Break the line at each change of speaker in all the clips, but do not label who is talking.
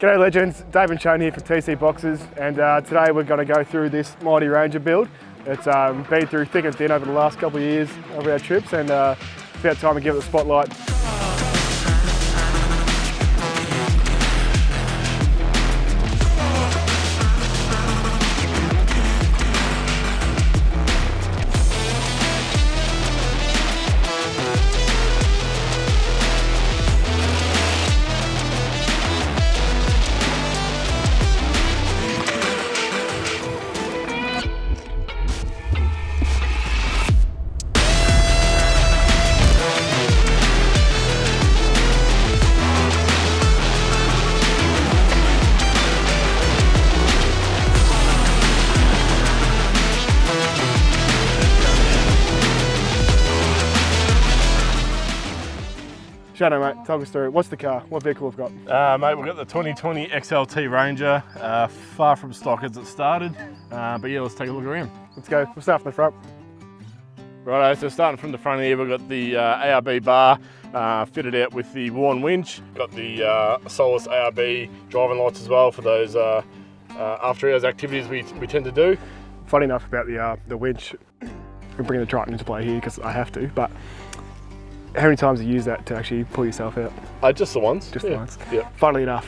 G'day legends, Dave and Shane here from TC Boxes, and today we're going to go through this Mighty Ranger build. It's been through thick and thin over the last couple of years over our trips, and it's about time to give it the spotlight. Shadow, mate, talk us through. What's the car? What vehicle we've got?
Mate, we've got the 2020 XLT Ranger, far from stock as it started, but yeah, let's take a look around.
Let's go. We'll start from the front.
Righto, so starting from the front here, we've got the ARB bar fitted out with the worn winch. Got the Solus ARB driving lights as well for those after hours activities we tend to do.
Funny enough about the winch, I'm bringing the Triton into play here because I have to, but how many times have you used that to actually pull yourself out?
Just the once.
Just the once.
Yeah.
Funnily enough,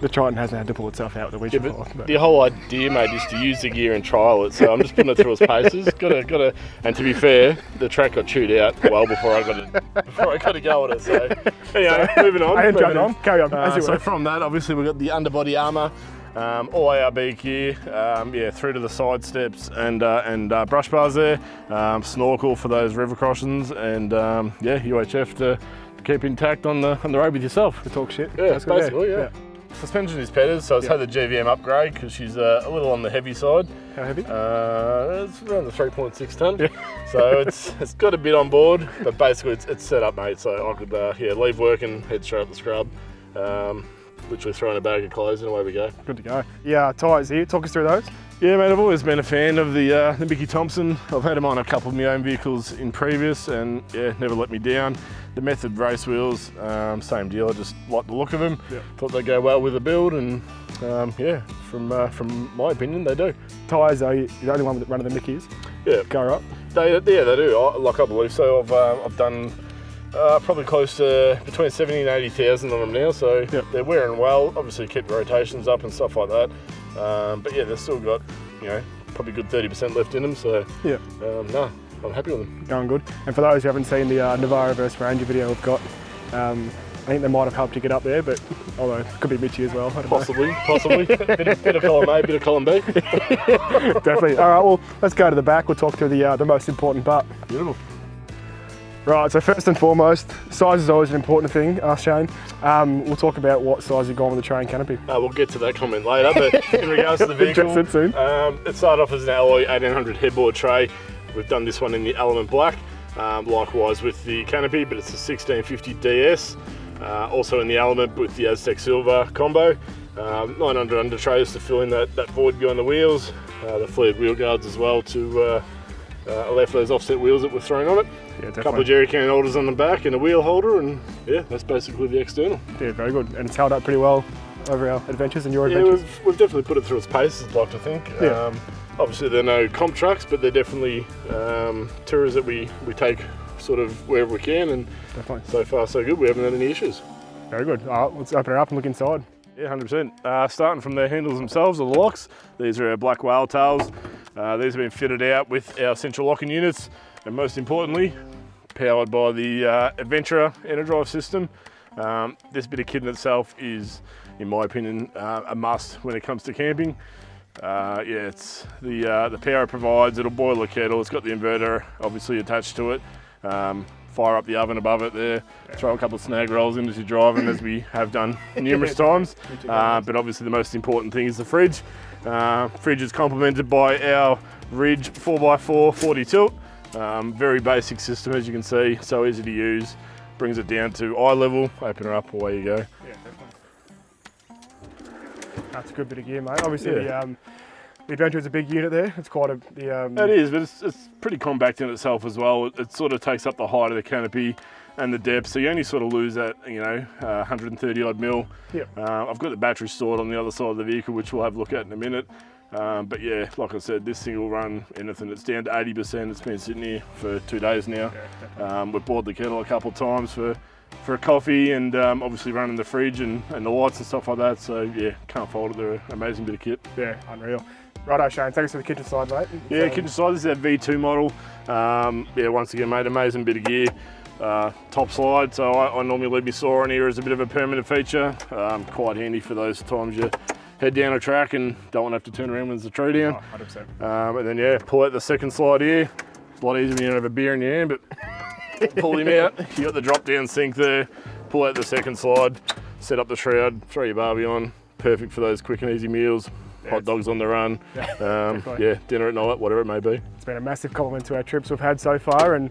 the Triton hasn't had to pull itself out with the winch before.
But the whole idea, mate, is to use the gear and trial it. So I'm just putting it through its paces. Gotta. And to be fair, the track got chewed out well before I got to go at it. So anyway, moving on.
I am jumping on. Carry on.
So from that, obviously we've got the underbody armour. All ARB gear, yeah, through to the side steps and brush bars there, snorkel for those river crossings, and yeah, UHF to keep intact on the road with yourself.
To talk shit.
Yeah, basically, yeah. Suspension is petted, so it's had the GVM upgrade because she's a little on the heavy side.
How heavy?
It's around the 3.6 tonne. Yeah. So it's got a bit on board, but basically it's set up, mate. So I could leave work and head straight up the scrub. Literally throw in a bag of clothes and away we go.
Good to go. Yeah, tyres here, talk us through those.
Yeah, mate, I've always been a fan of the Mickey Thompson. I've had them on a couple of my own vehicles in previous, and yeah, never let me down. The Method race wheels, same deal. I just like the look of them. Yeah. Thought they'd go well with the build, and yeah, from my opinion, they do.
Tyres though, you're the only one that running the Mickeys. Yeah. Go right.
They do. I believe so. I've done. Probably close to between 70 and 80,000 on them now, so yep. They're wearing well. Obviously keep the rotations up and stuff like that. But yeah, they've still got, probably good 30% left in them, so yeah. No, I'm happy with them.
Going good. And for those who haven't seen the Navara vs Ranger video we've got, I think they might have helped you get up there, but although it could be Mitchy as well.
Possibly. bit of column A, bit of column B.
Definitely. All right, well, let's go to the back. We'll talk through the most important part.
Beautiful.
Right, so first and foremost, size is always an important thing, Shane. We'll talk about what size you've gone with the train canopy.
We'll get to that comment later, but in regards to the vehicle,
soon.
It started off as an alloy 1800 headboard tray. We've done this one in the Element Black, likewise with the canopy, but it's a 1650 DS. Also in the Element with the Aztec Silver combo. 900 under trays to fill in that void behind the wheels. The flared wheel guards as well to allow for those offset wheels that we're throwing on it. Yeah, a couple of jerry can holders on the back and a wheel holder, and yeah, that's basically the external.
Yeah, very good. And it's held up pretty well over our adventures and your adventures.
Yeah, we've definitely put it through its paces, I'd like to think. Yeah. Obviously they're no comp trucks, but they're definitely tours that we take sort of wherever we can, and definitely. So far so good. We haven't had any issues.
Very good. All right, let's open it up and look inside.
Yeah, 100%. Starting from the handles themselves, or the locks, these are our black whale tails. These have been fitted out with our central locking units, and most importantly, powered by the Adventurer Enerdrive system. This bit of kit in itself is, in my opinion, a must when it comes to camping. Yeah, it's the power it provides. It'll boil a kettle. It's got the inverter obviously attached to it. Fire up the oven above it there. Throw a couple of snag rolls into your driving, as we have done numerous times. But obviously the most important thing is the fridge. Fridge is complemented by our Ridge 4x4 40 tilt. Very basic system, as you can see, so easy to use. Brings it down to eye level, open her up, away you go.
Yeah, definitely. That's a good bit of gear, mate. Obviously, yeah. The Adventure is a big unit there. It's quite a...
It is, but it's pretty compact in itself as well. It sort of takes up the height of the canopy and the depth, so you only sort of lose that, 130 odd mil.
Yep.
I've got the battery stored on the other side of the vehicle, which we'll have a look at in a minute. But yeah, like I said, this thing will run anything. It's down to 80%. It's been sitting here for 2 days now. We've bored the kettle a couple of times for a coffee, and obviously running the fridge and the lights and stuff like that. So yeah, can't fault it. They're an amazing bit of kit.
Yeah, unreal. Righto, Shane, thanks for the kitchen side, mate.
Yeah, kitchen side, this is our V2 model. Yeah, once again, mate, amazing bit of gear. Top slide, so I normally leave my saw on here as a bit of a permanent feature. Quite handy for those times you head down a track and don't want to have to turn around when there's a tree down.
Oh, 100%.
And then yeah, pull out the second slide here. It's a lot easier when you don't have a beer in your hand, but pull him out. You got the drop down sink there. Pull out the second slide, set up the shroud, throw your barbie on. Perfect for those quick and easy meals. Hot dogs on the run. Yeah, dinner at night, whatever it may be.
It's been a massive compliment to our trips we've had so far, and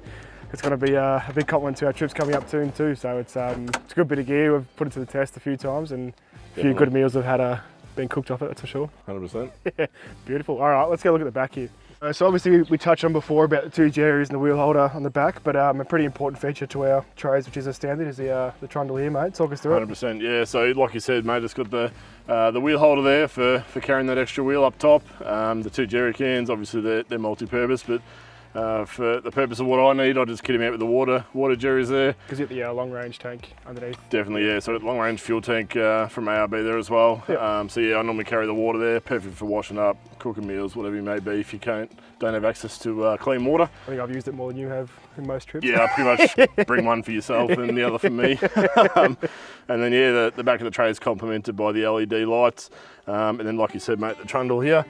it's going to be a big compliment to our trips coming up soon too. So it's a good bit of gear. We've put it to the test a few times, and a few good meals have had been cooked off it, that's for sure.
100%.
Yeah, beautiful. All right, let's go look at the back here. So obviously we touched on before about the 2 jerrys and the wheel holder on the back, but a pretty important feature to our trays, which is a standard, is the trundle here, mate. Talk us through it.
100%, yeah. So like you said, mate, it's got the wheel holder there for carrying that extra wheel up top. The 2 jerry cans, obviously they're multi-purpose, but for the purpose of what I need, I just kit him out with the water jerrys there.
Because you get the long range tank underneath.
Definitely, yeah. So long range fuel tank from ARB there as well. Yep. So yeah, I normally carry the water there, perfect for washing up, cooking meals, whatever you may be. If you don't have access to clean water.
I think I've used it more than you have in most trips.
Yeah, I pretty much bring one for yourself and the other for me. And then yeah, the back of the tray is complemented by the LED lights. And then like you said, mate, the trundle here.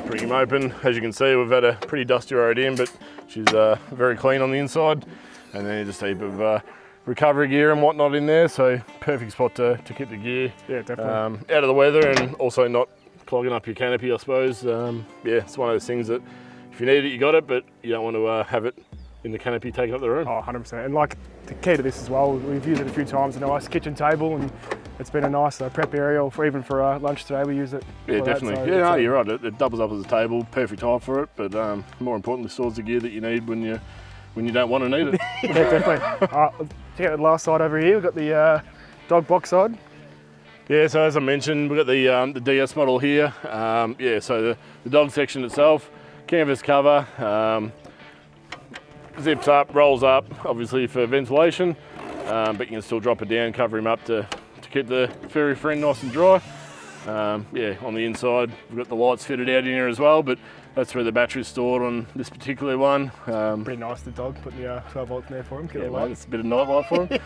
Bring him open. As you can see, we've had a pretty dusty road in, but she's very clean on the inside. And then just a heap of recovery gear and whatnot in there, so perfect spot to keep the gear
definitely
out of the weather and also not clogging up your canopy, I suppose. Yeah, it's one of those things that if you need it, you got it, but you don't want to have it in the canopy taking up the room.
Oh, 100%. And like the key to this as well, we've used it a few times, a nice kitchen table, and it's been a nice prep area, or even for lunch today we use it.
Yeah, definitely.
So
yeah, no, you're right. It doubles up as a table, perfect height for it, but more importantly, stores the gear that you need when you don't want to need it.
Yeah, definitely. All right, let's check out the last side over here. We've got the dog box side.
Yeah, so as I mentioned, we've got the DS model here. Yeah, so the dog section itself, canvas cover, zips up, rolls up, obviously for ventilation, but you can still drop it down, cover him up to keep the furry friend nice and dry. Yeah, on the inside, we've got the lights fitted out in here as well, but that's where the battery's stored on this particular one.
Pretty nice, the dog, putting the 12 volts in there for him.
Yeah, mate, it's a bit of nightlight for him.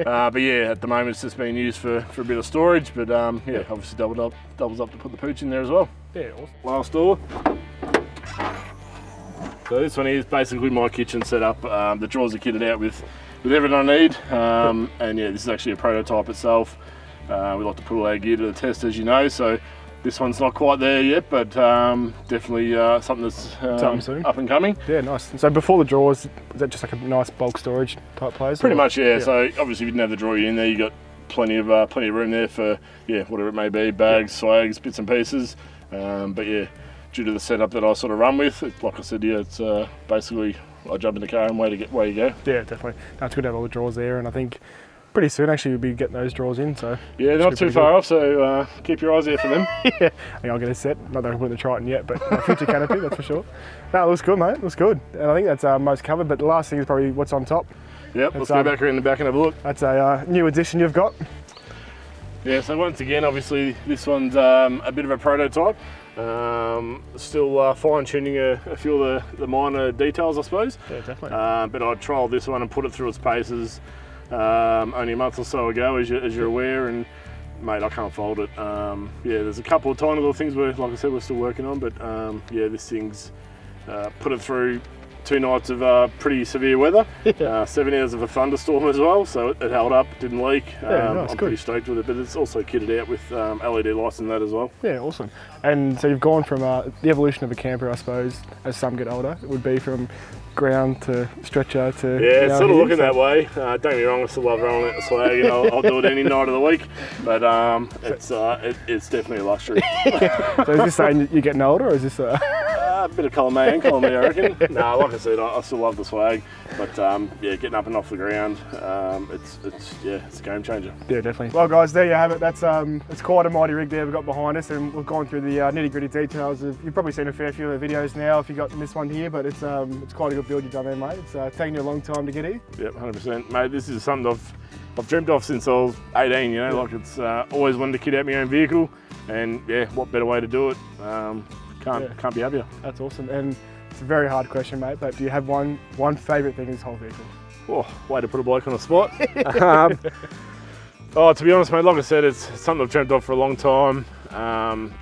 But yeah, at the moment it's just being used for a bit of storage, but yeah, obviously doubles up to put the pooch in there as well.
Yeah, awesome.
Last door. So this one is basically my kitchen setup. The drawers are kitted out with everything I need, and yeah, this is actually a prototype itself. We like to put all our gear to the test, as you know, so this one's not quite there yet, but definitely something that's up and coming.
Yeah, nice. So before the drawers, is that just like a nice bulk storage type place?
Pretty much, yeah. So obviously if you didn't have the drawer in there, you got plenty of room there for whatever it may be, bags, swags, bits and pieces. But yeah, due to the setup that I sort of run with, like I said, yeah, it's basically I jump in the car and away you go.
Yeah, definitely. That's good to have all the drawers there, and I think pretty soon actually we'll be getting those drawers in. So
yeah, they're not too far off, so keep your eyes out for them.
Yeah, I think I'll get a set. Not that I put the Triton yet, but a future Canopy, that's for sure. No, it looks good, mate. It looks good, and I think that's most covered. But the last thing is probably what's on top.
Yep, let's go back around the back and have a look.
That's a new addition you've got.
Yeah, so once again, obviously this one's a bit of a prototype. Still fine-tuning a few of the minor details, I suppose.
Yeah, definitely.
But I trialled this one and put it through its paces only a month or so ago, as you're aware, and mate, I can't fault it. Yeah, there's a couple of tiny little things like I said, we're still working on, but yeah, this thing's put it through 2 nights of pretty severe weather, 7 hours of a thunderstorm as well, so it held up, didn't leak.
Nice,
I'm pretty stoked with it, but it's also kitted out with LED lights and that as well.
Yeah, awesome. And so you've gone from the evolution of a camper, I suppose, as some get older, it would be from ground to stretcher to...
Yeah, it's sort of looking that way. Don't get me wrong, I still love rolling out the swag, and I'll do it any night of the week, but it's definitely a luxury.
So is this saying you're getting older, or is this...
A bit of column A and column B, I reckon. No, like I said, I still love the swag, but yeah, getting up and off the ground, it's a game changer.
Yeah, definitely. Well, guys, there you have it. That's it's quite a mighty rig there we've got behind us, and we've gone through the nitty-gritty details. You've probably seen a fair few of the videos now if you got this one here, but it's quite a good build you've done there, mate. It's taken you a long time to get here.
Yep, 100%, mate. This is something I've dreamt of since I was 18. You know, like it's always wanted to kit out my own vehicle, and yeah, what better way to do it? Can't be happier.
That's awesome. And it's a very hard question, mate, but do you have one favourite thing in this whole vehicle?
Oh, way to put a bloke on the spot. Oh, to be honest, mate, like I said, it's something I've dreamt of for a long time.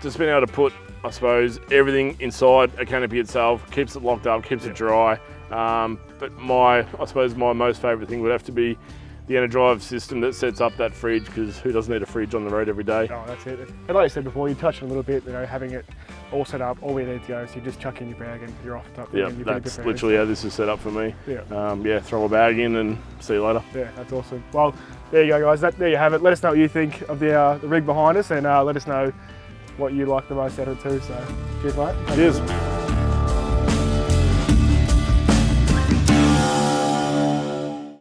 Just being able to put, I suppose, everything inside a canopy itself, keeps it locked up, keeps it dry. But I suppose my most favourite thing would have to be the EnerDrive system that sets up that fridge, because who doesn't need a fridge on the road every day?
Oh, that's it. And like I said before, you touched on a little bit, you know, having it all set up, all we need to go, so you just chuck in your bag and you're off the top.
Yeah, that's literally how this is set up for me.
Yeah.
Yeah, throw a bag in and see you later.
Yeah, that's awesome. Well, there you go, guys. There you have it. Let us know what you think of the rig behind us, and let us know what you like the most out of it too. So, cheers, mate.
Cheers.